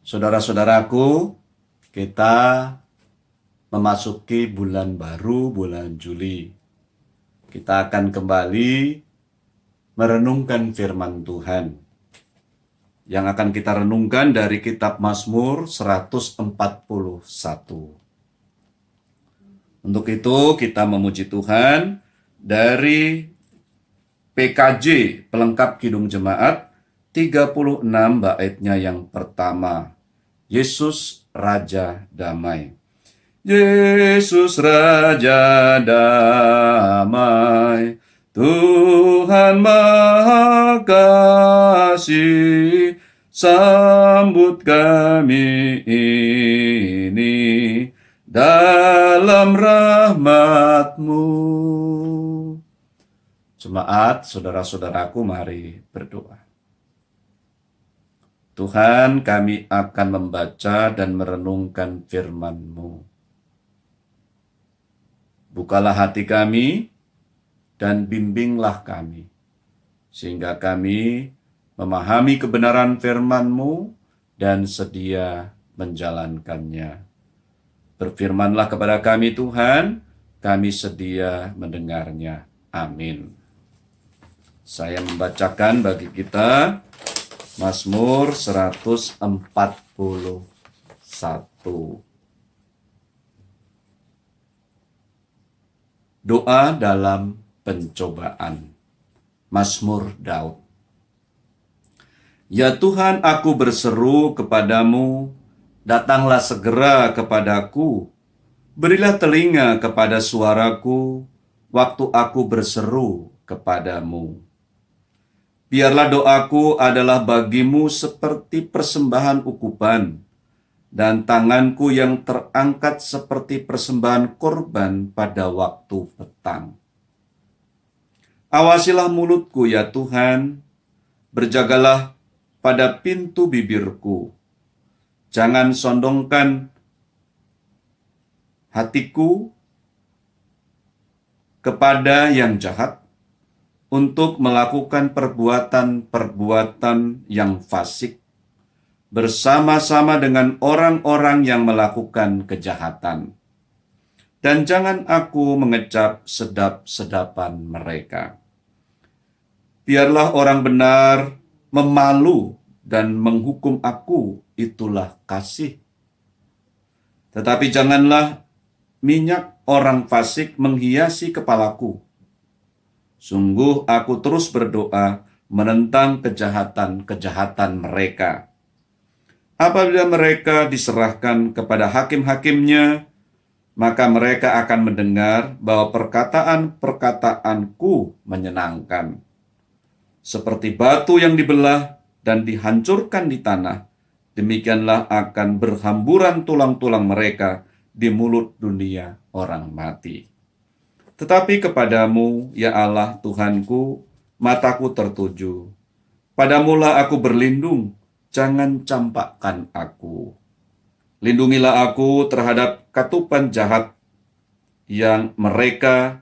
Saudara-saudaraku, kita memasuki bulan baru, bulan Juli. Kita akan kembali merenungkan firman Tuhan yang akan kita renungkan dari kitab Mazmur 141. Untuk itu kita memuji Tuhan dari PKJ, Pelengkap Kidung Jemaat, 36 baitnya yang pertama. Yesus Raja Damai. Yesus Raja Damai, Tuhan Maha Kasih, sambut kami ini dalam rahmat-Mu. Jemaat, saudara-saudaraku, mari berdoa. Tuhan, kami akan membaca dan merenungkan firman-Mu. Bukalah hati kami dan bimbinglah kami, sehingga kami memahami kebenaran firman-Mu dan sedia menjalankannya. Berfirmanlah kepada kami Tuhan, kami sedia mendengarnya. Amin. Saya membacakan bagi kita Mazmur 141. Doa dalam pencobaan. Mazmur Daud. Ya Tuhan, aku berseru kepadamu, datanglah segera kepadaku. Berilah telinga kepada suaraku, waktu aku berseru kepadamu. Biarlah doaku adalah bagimu seperti persembahan ukupan, dan tanganku yang terangkat seperti persembahan korban pada waktu petang. Awasilah mulutku ya Tuhan, berjagalah pada pintu bibirku. Jangan sondongkan hatiku kepada yang jahat, untuk melakukan perbuatan-perbuatan yang fasik bersama-sama dengan orang-orang yang melakukan kejahatan. Dan jangan aku mengecap sedap-sedapan mereka. Biarlah orang benar memalu dan menghukum aku, itulah kasih. Tetapi janganlah minyak orang fasik menghiasi kepalaku. Sungguh aku terus berdoa menentang kejahatan-kejahatan mereka. Apabila mereka diserahkan kepada hakim-hakimnya, maka mereka akan mendengar bahwa perkataan-perkataanku menyenangkan. Seperti batu yang dibelah dan dihancurkan di tanah, demikianlah akan berhamburan tulang-tulang mereka di mulut dunia orang mati. Tetapi kepadamu, ya Allah Tuhanku, mataku tertuju. Padamulah aku berlindung, jangan campakkan aku. Lindungilah aku terhadap katupan jahat yang mereka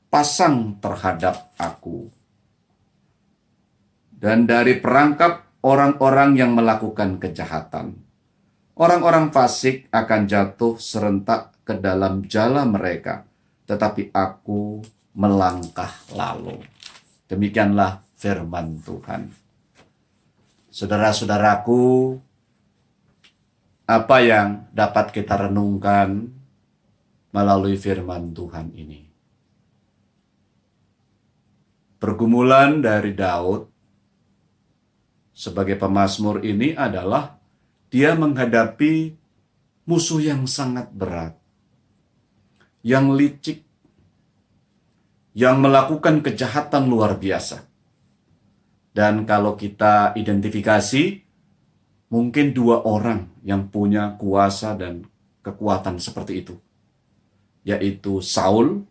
pasang terhadap aku. Dan dari perangkap orang-orang yang melakukan kejahatan. Orang-orang fasik akan jatuh serentak ke dalam jala mereka, tetapi aku melangkah lalu. Demikianlah firman Tuhan. Saudara-saudaraku, apa yang dapat kita renungkan melalui firman Tuhan ini? Pergumulan dari Daud sebagai pemazmur ini adalah dia menghadapi musuh yang sangat berat, yang licik, yang melakukan kejahatan luar biasa. Dan kalau kita identifikasi, mungkin 2 orang yang punya kuasa dan kekuatan seperti itu, yaitu Saul,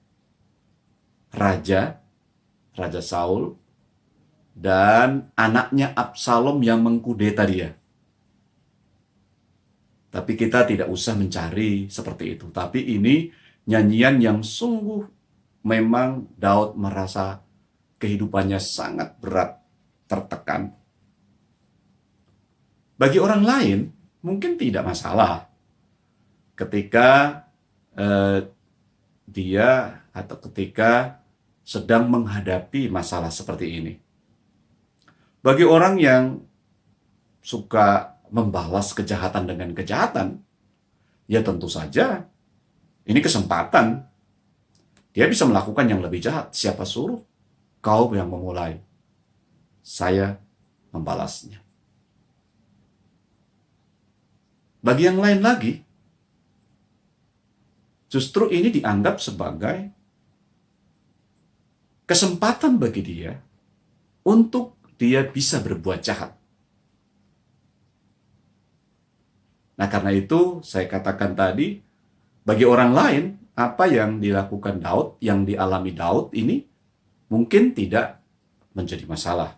Raja Saul, dan anaknya Absalom yang mengkudeta dia. Tapi kita tidak usah mencari seperti itu. Tapi ini nyanyian yang sungguh memang Daud merasa kehidupannya sangat berat, tertekan. Bagi orang lain, mungkin tidak masalah ketika dia atau ketika sedang menghadapi masalah seperti ini. Bagi orang yang suka membalas kejahatan dengan kejahatan, ya tentu saja ini kesempatan. Dia bisa melakukan yang lebih jahat. Siapa suruh kau yang memulai? Saya membalasnya. Bagi yang lain lagi, justru ini dianggap sebagai kesempatan bagi dia untuk dia bisa berbuat jahat. Nah, karena itu saya katakan tadi, bagi orang lain, apa yang dilakukan Daud, yang dialami Daud ini mungkin tidak menjadi masalah.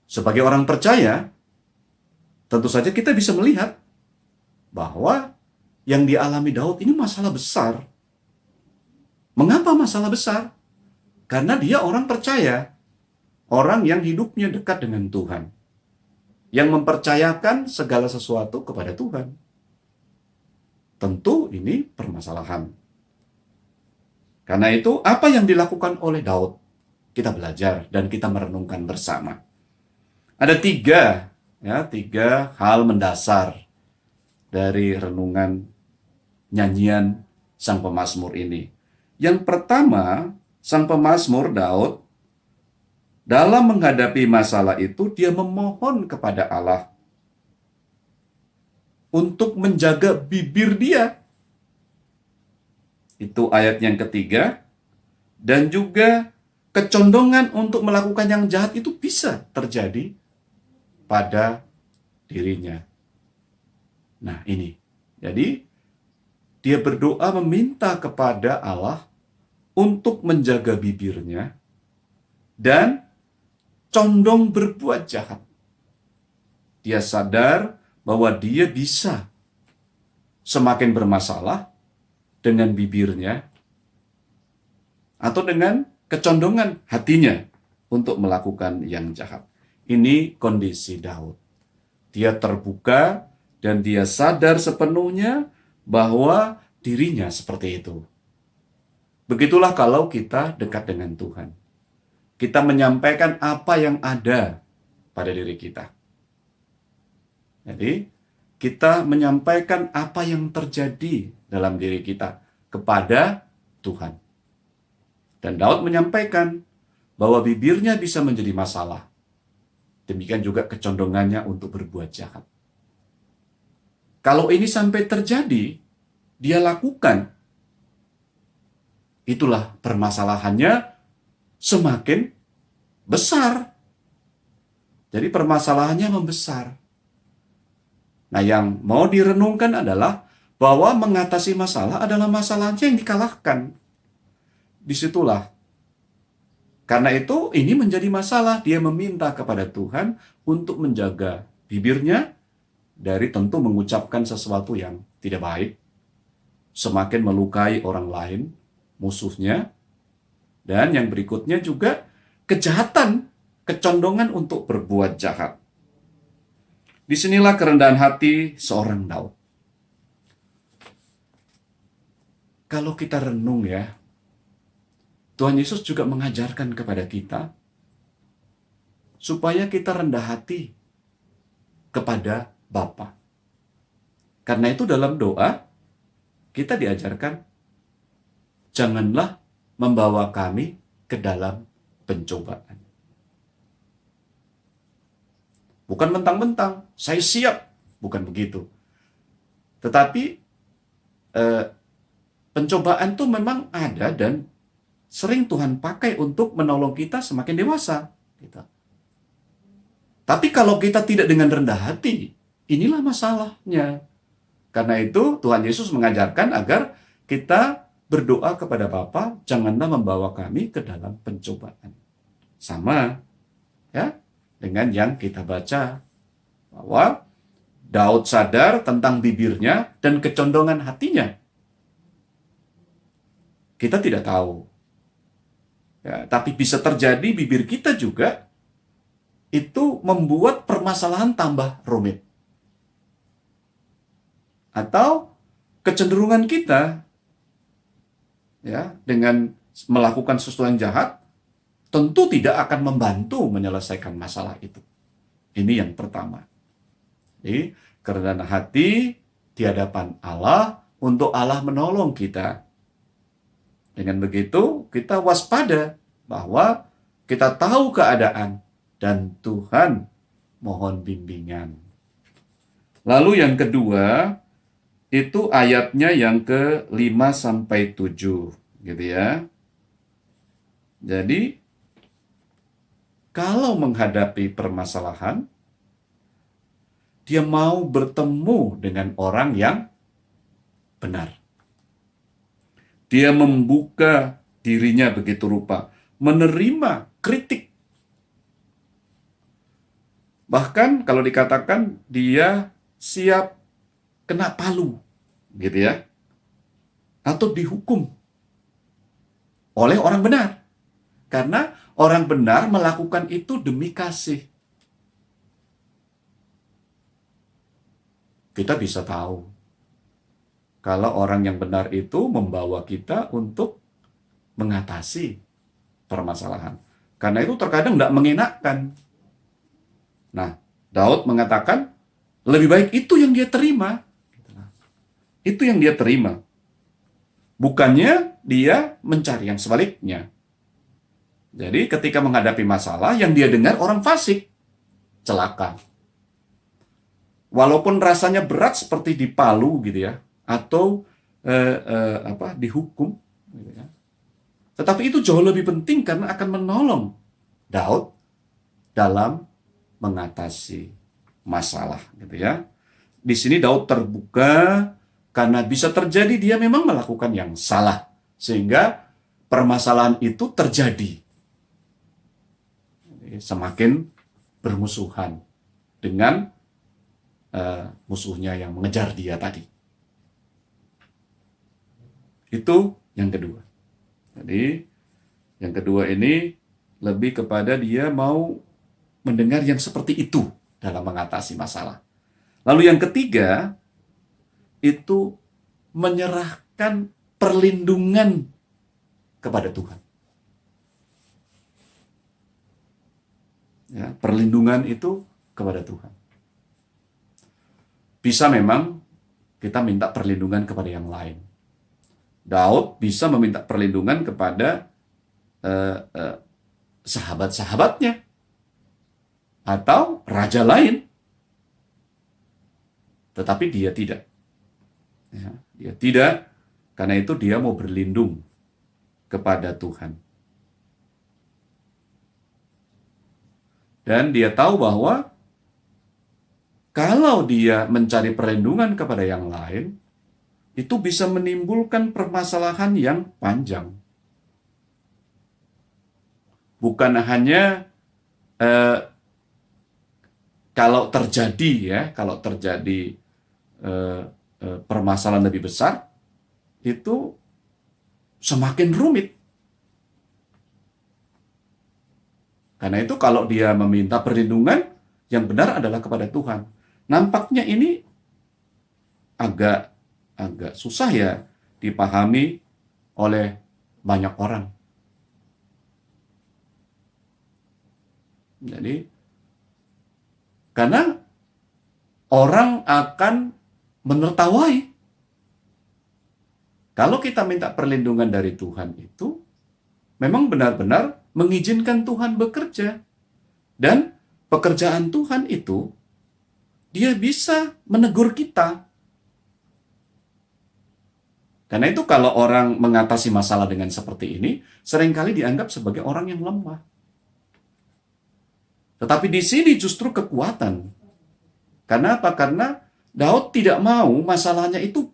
Sebagai orang percaya, tentu saja kita bisa melihat bahwa yang dialami Daud ini masalah besar. Mengapa masalah besar? Karena dia orang percaya, orang yang hidupnya dekat dengan Tuhan, yang mempercayakan segala sesuatu kepada Tuhan. Tentu ini permasalahan. Karena itu, apa yang dilakukan oleh Daud, kita belajar dan kita merenungkan bersama. Ada tiga hal mendasar dari renungan nyanyian sang pemazmur ini. Yang pertama, sang pemazmur Daud dalam menghadapi masalah itu dia memohon kepada Allah untuk menjaga bibir dia. Itu ayat yang ketiga. Dan juga kecondongan untuk melakukan yang jahat itu bisa terjadi pada dirinya. Nah ini, jadi dia berdoa meminta kepada Allah untuk menjaga bibirnya dan condong berbuat jahat. Dia sadar bahwa dia bisa semakin bermasalah dengan bibirnya atau dengan kecondongan hatinya untuk melakukan yang jahat. Ini kondisi Daud. Dia terbuka dan dia sadar sepenuhnya bahwa dirinya seperti itu. Begitulah kalau kita dekat dengan Tuhan. Kita menyampaikan apa yang ada pada diri kita. Jadi, kita menyampaikan apa yang terjadi dalam diri kita kepada Tuhan. Dan Daud menyampaikan bahwa bibirnya bisa menjadi masalah. Demikian juga kecondongannya untuk berbuat jahat. Kalau ini sampai terjadi, dia lakukan. Itulah permasalahannya semakin besar. Jadi permasalahannya membesar. Nah, yang mau direnungkan adalah bahwa mengatasi masalah adalah masalahnya yang dikalahkan. Disitulah. Karena itu ini menjadi masalah. Dia meminta kepada Tuhan untuk menjaga bibirnya dari tentu mengucapkan sesuatu yang tidak baik, semakin melukai orang lain, musuhnya, dan yang berikutnya juga kejahatan, kecondongan untuk berbuat jahat. Disinilah kerendahan hati seorang Daud. Kalau kita renung ya, Tuhan Yesus juga mengajarkan kepada kita supaya kita rendah hati kepada Bapa. Karena itu dalam doa kita diajarkan, janganlah membawa kami ke dalam pencobaan. Bukan mentang-mentang, saya siap. Bukan begitu. Tetapi pencobaan itu memang ada dan sering Tuhan pakai untuk menolong kita semakin dewasa. Gitu. Tapi kalau kita tidak dengan rendah hati, inilah masalahnya. Karena itu Tuhan Yesus mengajarkan agar kita berdoa kepada Bapa, janganlah membawa kami ke dalam pencobaan. Sama ya dengan yang kita baca bahwa Daud sadar tentang bibirnya dan kecondongan hatinya. Kita tidak tahu. Ya, tapi bisa terjadi bibir kita juga itu membuat permasalahan tambah rumit. Atau kecenderungan kita ya dengan melakukan sesuatu yang jahat tentu tidak akan membantu menyelesaikan masalah itu. Ini yang pertama. Jadi, kerendahan hati di hadapan Allah untuk Allah menolong kita. Dengan begitu, kita waspada bahwa kita tahu keadaan dan Tuhan mohon bimbingan. Lalu yang kedua, itu ayatnya yang ke-5 sampai 7, gitu ya. Jadi, kalau menghadapi permasalahan, dia mau bertemu dengan orang yang benar. Dia membuka dirinya begitu rupa, menerima kritik. Bahkan kalau dikatakan dia siap kena palu, gitu ya, atau dihukum oleh orang benar. Karena orang benar melakukan itu demi kasih. Kita bisa tahu kalau orang yang benar itu membawa kita untuk mengatasi permasalahan. Karena itu terkadang tidak mengenakan. Nah, Daud mengatakan lebih baik itu yang dia terima. Itu yang dia terima. Bukannya dia mencari yang sebaliknya. Jadi ketika menghadapi masalah, yang dia dengar orang fasik, celaka. Walaupun rasanya berat seperti dipalu gitu ya, atau dihukum, gitu ya. Tetapi itu jauh lebih penting karena akan menolong Daud dalam mengatasi masalah, gitu ya. Di sini Daud terbuka karena bisa terjadi dia memang melakukan yang salah, sehingga permasalahan itu terjadi. Semakin bermusuhan dengan musuhnya yang mengejar dia tadi. Itu yang kedua. Jadi yang kedua ini lebih kepada dia mau mendengar yang seperti itu dalam mengatasi masalah. Lalu yang ketiga itu menyerahkan perlindungan kepada Tuhan. Ya, perlindungan itu kepada Tuhan. Bisa memang kita minta perlindungan kepada yang lain. Daud bisa meminta perlindungan kepada sahabat-sahabatnya atau raja lain. Tetapi dia tidak. Ya, dia tidak, karena itu dia mau berlindung kepada Tuhan. Dan dia tahu bahwa kalau dia mencari perlindungan kepada yang lain, itu bisa menimbulkan permasalahan yang panjang. Bukan hanya kalau terjadi permasalahan lebih besar, itu semakin rumit. Karena itu kalau dia meminta perlindungan, yang benar adalah kepada Tuhan. Nampaknya ini agak susah ya dipahami oleh banyak orang. Jadi, karena orang akan menertawai. Kalau kita minta perlindungan dari Tuhan itu, memang benar-benar mengizinkan Tuhan bekerja. Dan pekerjaan Tuhan itu, dia bisa menegur kita. Karena itu kalau orang mengatasi masalah dengan seperti ini, seringkali dianggap sebagai orang yang lemah. Tetapi di sini justru kekuatan. Karena apa? Karena Daud tidak mau masalahnya itu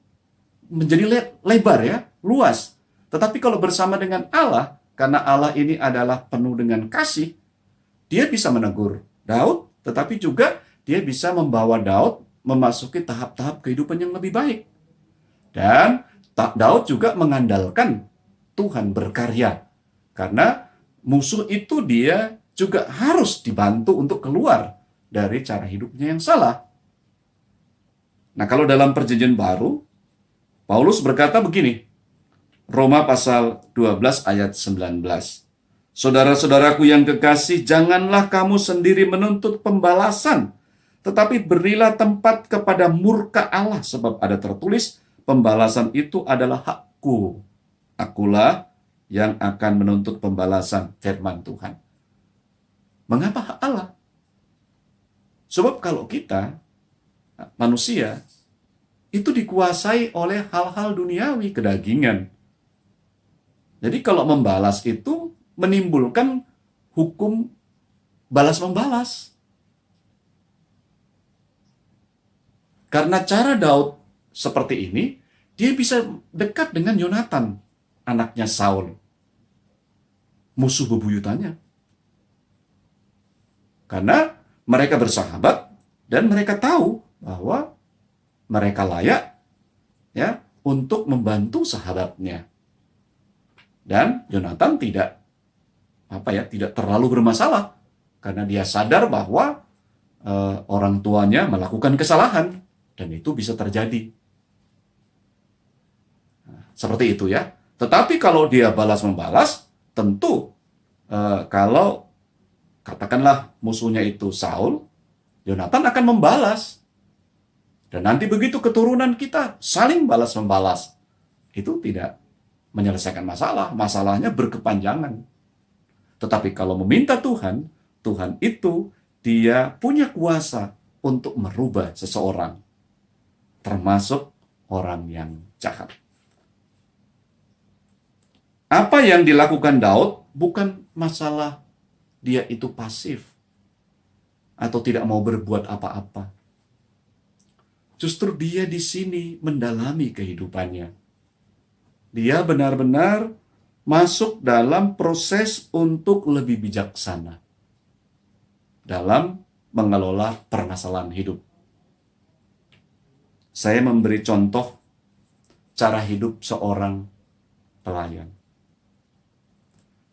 menjadi lebar ya, luas. Tetapi kalau bersama dengan Allah, karena Allah ini adalah penuh dengan kasih, dia bisa menegur Daud, tetapi juga dia bisa membawa Daud memasuki tahap-tahap kehidupan yang lebih baik. Dan Daud juga mengandalkan Tuhan berkarya. Karena musuh itu dia juga harus dibantu untuk keluar dari cara hidupnya yang salah. Nah, kalau dalam Perjanjian Baru, Paulus berkata begini, Roma pasal 12 ayat 19. Saudara-saudaraku yang kekasih, janganlah kamu sendiri menuntut pembalasan, tetapi berilah tempat kepada murka Allah, sebab ada tertulis, pembalasan itu adalah hakku. Akulah yang akan menuntut pembalasan, firman Tuhan. Mengapa hak Allah? Sebab kalau kita, manusia, itu dikuasai oleh hal-hal duniawi, kedagingan. Jadi kalau membalas itu menimbulkan hukum balas-membalas. Karena cara Daud seperti ini, dia bisa dekat dengan Yonatan, anaknya Saul, musuh bebuyutannya. Karena mereka bersahabat dan mereka tahu bahwa mereka layak ya untuk membantu sahabatnya. Dan Yonatan tidak terlalu bermasalah karena dia sadar bahwa orang tuanya melakukan kesalahan dan itu bisa terjadi. Nah, seperti itu ya. Tetapi kalau dia balas-membalas, tentu kalau katakanlah musuhnya itu Saul, Yonatan akan membalas. Dan nanti begitu keturunan kita saling balas-membalas. Itu tidak menyelesaikan masalah. Masalahnya berkepanjangan. Tetapi kalau meminta Tuhan, Tuhan itu dia punya kuasa untuk merubah seseorang. Termasuk orang yang jahat. Apa yang dilakukan Daud bukan masalah dia itu pasif atau tidak mau berbuat apa-apa. Justru dia di sini mendalami kehidupannya. Dia benar-benar masuk dalam proses untuk lebih bijaksana dalam mengelola permasalahan hidup. Saya memberi contoh cara hidup seorang pelayan.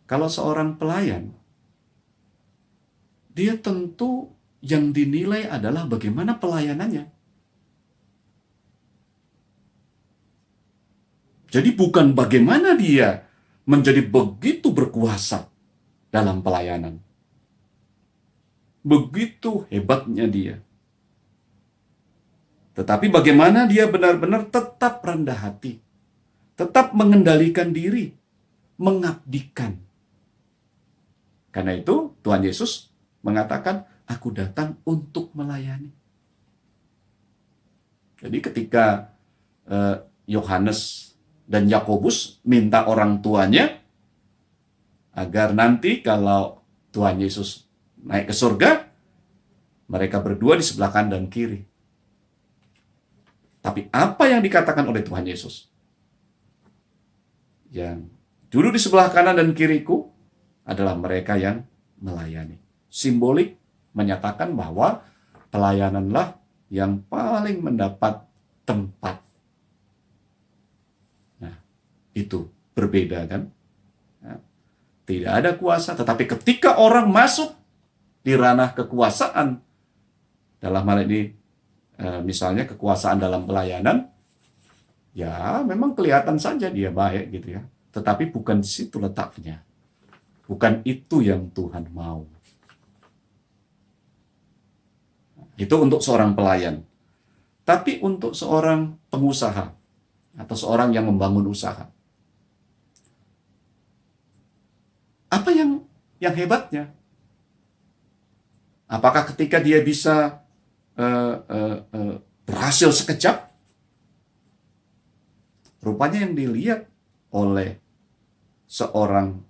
Kalau seorang pelayan, dia tentu yang dinilai adalah bagaimana pelayanannya. Jadi bukan bagaimana dia menjadi begitu berkuasa dalam pelayanan. Begitu hebatnya dia. Tetapi bagaimana dia benar-benar tetap rendah hati. Tetap mengendalikan diri. Mengabdikan. Karena itu Tuhan Yesus mengatakan, aku datang untuk melayani. Jadi ketika Yohanes dan Yakobus minta orang tuanya agar nanti kalau Tuhan Yesus naik ke surga, mereka berdua di sebelah kanan dan kiri. Tapi apa yang dikatakan oleh Tuhan Yesus? Yang dulu di sebelah kanan dan kiriku adalah mereka yang melayani. Simbolik menyatakan bahwa pelayananlah yang paling mendapat tempat. Nah, itu berbeda kan? Nah, tidak ada kuasa, tetapi ketika orang masuk di ranah kekuasaan, dalam hal ini misalnya kekuasaan dalam pelayanan, ya memang kelihatan saja dia baik gitu ya. Tetapi bukan di situ letaknya. Bukan itu yang Tuhan mau. Itu untuk seorang pelayan. Tapi untuk seorang pengusaha atau seorang yang membangun usaha, apa yang hebatnya? Apakah ketika dia bisa berhasil sekejap? Rupanya yang dilihat oleh seorang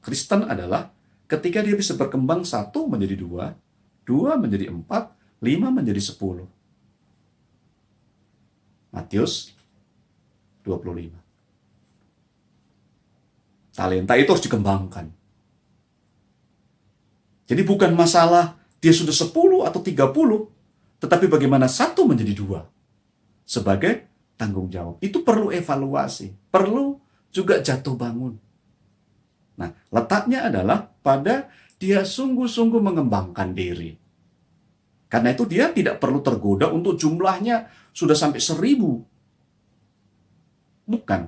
Kristen adalah ketika dia bisa berkembang 1 menjadi 2, 2 menjadi 4, 5 menjadi 10. Matius 25. Talenta itu harus dikembangkan. Jadi bukan masalah dia sudah 10 atau 30, tetapi bagaimana 1 menjadi 2 sebagai tanggung jawab. Itu perlu evaluasi, perlu juga jatuh bangun. Nah, letaknya adalah pada Dia sungguh-sungguh mengembangkan diri. Karena itu dia tidak perlu tergoda untuk jumlahnya sudah sampai 1.000. Bukan.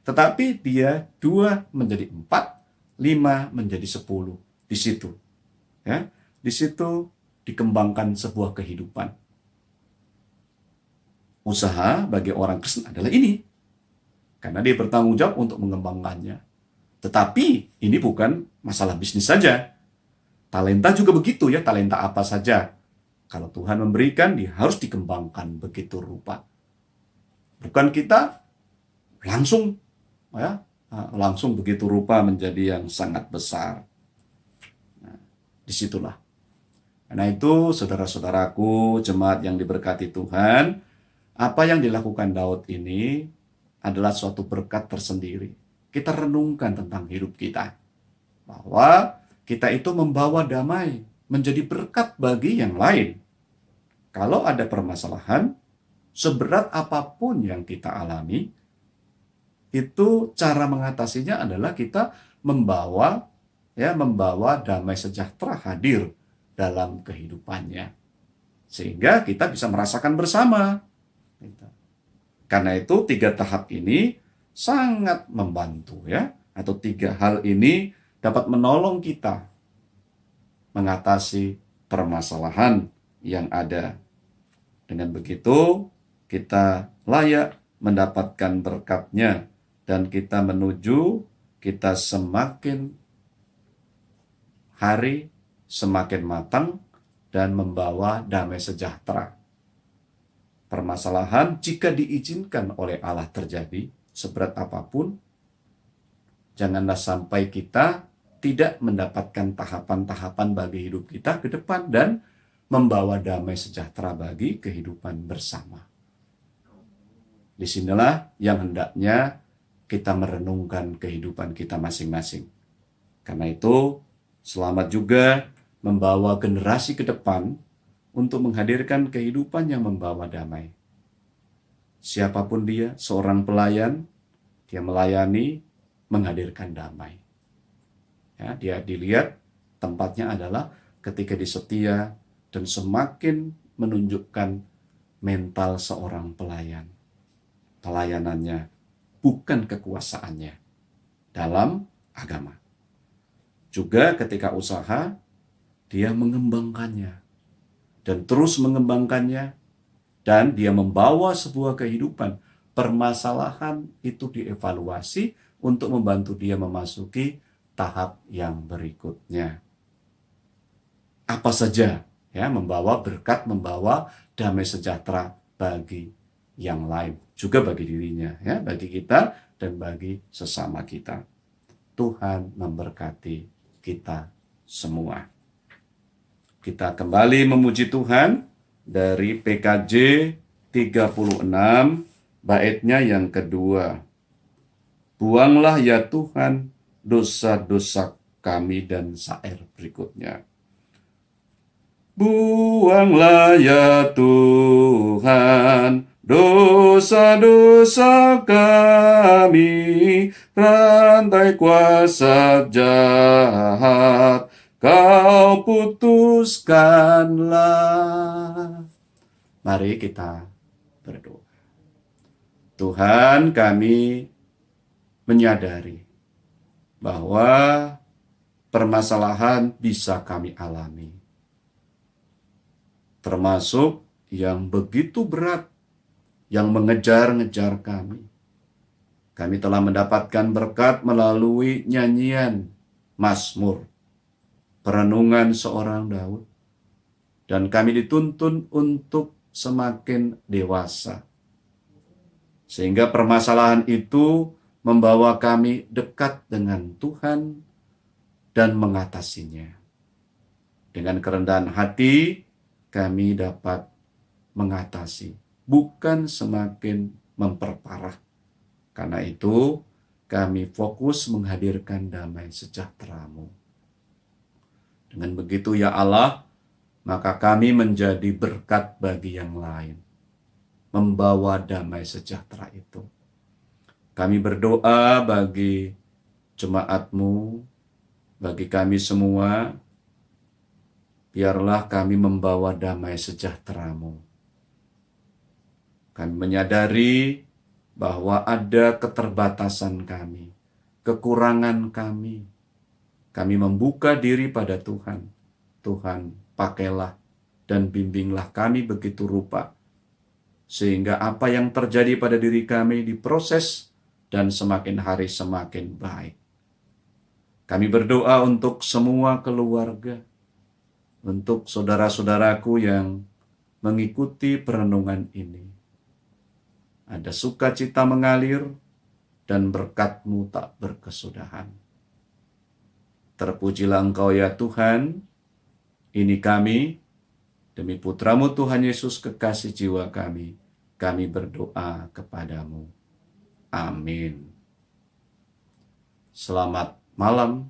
Tetapi dia 2 menjadi 4, 5 menjadi 10. Di situ. Ya, di situ dikembangkan sebuah kehidupan. Usaha bagi orang Kristen adalah ini. Karena dia bertanggung jawab untuk mengembangkannya. Tetapi ini bukan masalah bisnis saja. Talenta juga begitu ya, talenta apa saja. Kalau Tuhan memberikan, dia harus dikembangkan begitu rupa. Bukan kita langsung langsung begitu rupa menjadi yang sangat besar. Nah, disitulah. Karena itu, saudara-saudaraku, jemaat yang diberkati Tuhan, apa yang dilakukan Daud ini adalah suatu berkat tersendiri. Kita renungkan tentang hidup kita. Bahwa kita itu membawa damai, menjadi berkat bagi yang lain. Kalau ada permasalahan, seberat apapun yang kita alami, itu cara mengatasinya adalah kita membawa damai sejahtera hadir dalam kehidupannya. Sehingga kita bisa merasakan bersama. Karena itu 3 tahap ini sangat membantu ya. Atau 3 hal ini dapat menolong kita mengatasi permasalahan yang ada. Dengan begitu, kita layak mendapatkan berkat-Nya dan kita semakin hari semakin matang dan membawa damai sejahtera. Permasalahan jika diizinkan oleh Allah terjadi, seberat apapun, janganlah sampai kita tidak mendapatkan tahapan-tahapan bagi hidup kita ke depan dan membawa damai sejahtera bagi kehidupan bersama. Disinilah yang hendaknya kita merenungkan kehidupan kita masing-masing. Karena itu, selamat juga membawa generasi ke depan untuk menghadirkan kehidupan yang membawa damai. Siapapun dia, seorang pelayan, dia melayani, menghadirkan damai. Ya, dia dilihat tempatnya adalah ketika disetia dan semakin menunjukkan mental seorang pelayan. Pelayanannya bukan kekuasaannya dalam agama. Juga ketika usaha, dia mengembangkannya dan terus mengembangkannya, dan dia membawa sebuah kehidupan. Permasalahan itu dievaluasi untuk membantu dia memasuki tahap yang berikutnya. Apa saja ya, membawa berkat, membawa damai sejahtera bagi yang lain, juga bagi dirinya ya, bagi kita dan bagi sesama kita. Tuhan memberkati kita semua. Kita kembali memuji Tuhan dari PKJ 36 baitnya yang kedua. Buanglah ya Tuhan dosa-dosa kami, dan syair berikutnya. Buanglah ya Tuhan dosa-dosa kami, rantai kuasa jahat Kau putuskanlah. Mari kita berdoa. Tuhan, kami menyadari bahwa permasalahan bisa kami alami, termasuk yang begitu berat, yang mengejar-ngejar kami. Kami telah mendapatkan berkat melalui nyanyian Mazmur, perenungan seorang Daud, dan kami dituntun untuk semakin dewasa, sehingga permasalahan itu membawa kami dekat dengan Tuhan dan mengatasinya. Dengan kerendahan hati, kami dapat mengatasi, bukan semakin memperparah. Karena itu, kami fokus menghadirkan damai sejahtera-Mu. Dengan begitu ya Allah, maka kami menjadi berkat bagi yang lain, membawa damai sejahtera itu. Kami berdoa bagi jemaat-Mu, bagi kami semua, biarlah kami membawa damai sejahtera-Mu. Kami menyadari bahwa ada keterbatasan kami, kekurangan kami. Kami membuka diri pada Tuhan. Tuhan, pakailah dan bimbinglah kami begitu rupa, sehingga apa yang terjadi pada diri kami diproses dan semakin hari semakin baik. Kami berdoa untuk semua keluarga, untuk saudara-saudaraku yang mengikuti perenungan ini. Ada sukacita mengalir dan berkat-Mu tak berkesudahan. Terpujilah Engkau ya Tuhan, ini kami, demi Putra-Mu Tuhan Yesus kekasih jiwa kami berdoa kepadamu. Amin. Selamat malam,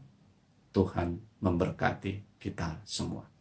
Tuhan memberkati kita semua.